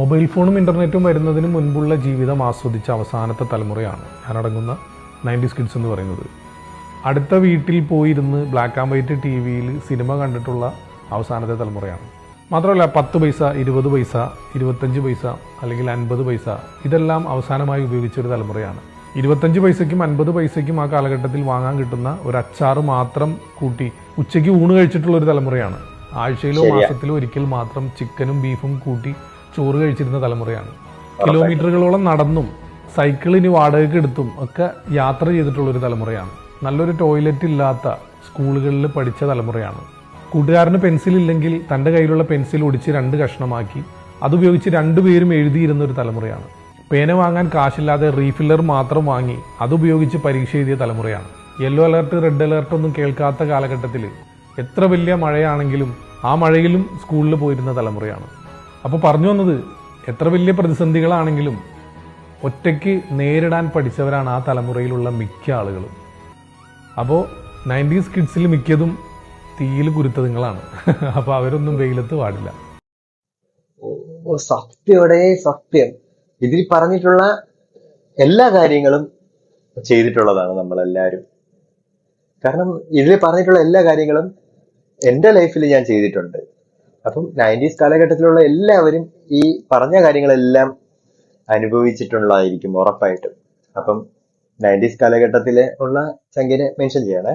Mobile ഫോണും ഇൻ്റർനെറ്റും വരുന്നതിന് മുൻപുള്ള ജീവിതം ആസ്വദിച്ച അവസാനത്തെ തലമുറയാണ് ഞാനടങ്ങുന്ന 90s കിഡ്സ് എന്ന് പറയുന്നത്. അടുത്ത വീട്ടിൽ പോയിരുന്ന് ബ്ലാക്ക് ആൻഡ് വൈറ്റ് ടി വിയിൽ സിനിമ കണ്ടിട്ടുള്ള അവസാനത്തെ തലമുറയാണ്. മാത്രമല്ല 10 പൈസ, 20 പൈസ, 25 പൈസ അല്ലെങ്കിൽ 50 പൈസ ഇതെല്ലാം അവസാനമായി ഉപയോഗിച്ചൊരു തലമുറയാണ്. 25 പൈസയ്ക്കും 50 പൈസയ്ക്കും ആ കാലഘട്ടത്തിൽ വാങ്ങാൻ കിട്ടുന്ന ഒരു അച്ചാറ് മാത്രം കൂട്ടി ഉച്ചയ്ക്ക് ഊണ് കഴിച്ചിട്ടുള്ളൊരു തലമുറയാണ്. ആഴ്ചയിലോ മാസത്തിലോ ഒരിക്കൽ മാത്രം ചിക്കനും ബീഫും കൂട്ടി ചോറ് കഴിച്ചിരുന്ന തലമുറയാണ്. കിലോമീറ്ററുകളോളം നടന്നും സൈക്കിളിന് വാടകയ്ക്ക് എടുത്തും ഒക്കെ യാത്ര ചെയ്തിട്ടുള്ളൊരു തലമുറയാണ്. നല്ലൊരു ടോയ്ലറ്റ് ഇല്ലാത്ത സ്കൂളുകളിൽ പഠിച്ച തലമുറയാണ്. കൂട്ടുകാരന് പെൻസിലില്ലെങ്കിൽ തൻ്റെ കയ്യിലുള്ള പെൻസിൽ ഒടിച്ച് 2 കഷ്ണമാക്കി അതുപയോഗിച്ച് 2 പേരും എഴുതിയിരുന്ന ഒരു തലമുറയാണ്. പേന വാങ്ങാൻ കാശില്ലാതെ റീഫില്ലർ മാത്രം വാങ്ങി അതുപയോഗിച്ച് പരീക്ഷ എഴുതിയ തലമുറയാണ്. യെല്ലോ അലർട്ട്, റെഡ് അലർട്ട് ഒന്നും കേൾക്കാത്ത കാലഘട്ടത്തിൽ എത്ര വലിയ മഴയാണെങ്കിലും ആ മഴയിലും സ്കൂളിൽ പോയിരുന്ന തലമുറയാണ്. അപ്പോൾ പറഞ്ഞു വന്നത്, എത്ര വലിയ പ്രതിസന്ധികളാണെങ്കിലും ഒറ്റയ്ക്ക് നേരിടാൻ പഠിച്ചവരാണ് ആ തലമുറയിലുള്ള മിക്ക ആളുകളും. അപ്പോൾ 90s കിഡ്സിൽ മിക്കതും തീയിൽ കുരുത്തതുങ്ങളാണ്. അപ്പോൾ അവരൊന്നും വെയിലത്ത് പാടില്ല. സത്യോടെ സത്യം. ഇതിൽ പറഞ്ഞിട്ടുള്ള എല്ലാ കാര്യങ്ങളും ചെയ്തിട്ടുള്ളതാണ് നമ്മളെല്ലാവരും. കാരണം ഇതിൽ പറഞ്ഞിട്ടുള്ള എല്ലാ കാര്യങ്ങളും എൻ്റെ ലൈഫിൽ ഞാൻ ചെയ്തിട്ടുണ്ട്. അപ്പം 90s കാലഘട്ടത്തിലുള്ള എല്ലാവരും ഈ പറഞ്ഞ കാര്യങ്ങളെല്ലാം അനുഭവിച്ചിട്ടുള്ളതായിരിക്കും ഉറപ്പായിട്ടും. അപ്പം 90s കാലഘട്ടത്തിലെ ഉള്ള സംഖ്യനെ മെൻഷൻ ചെയ്യണേ.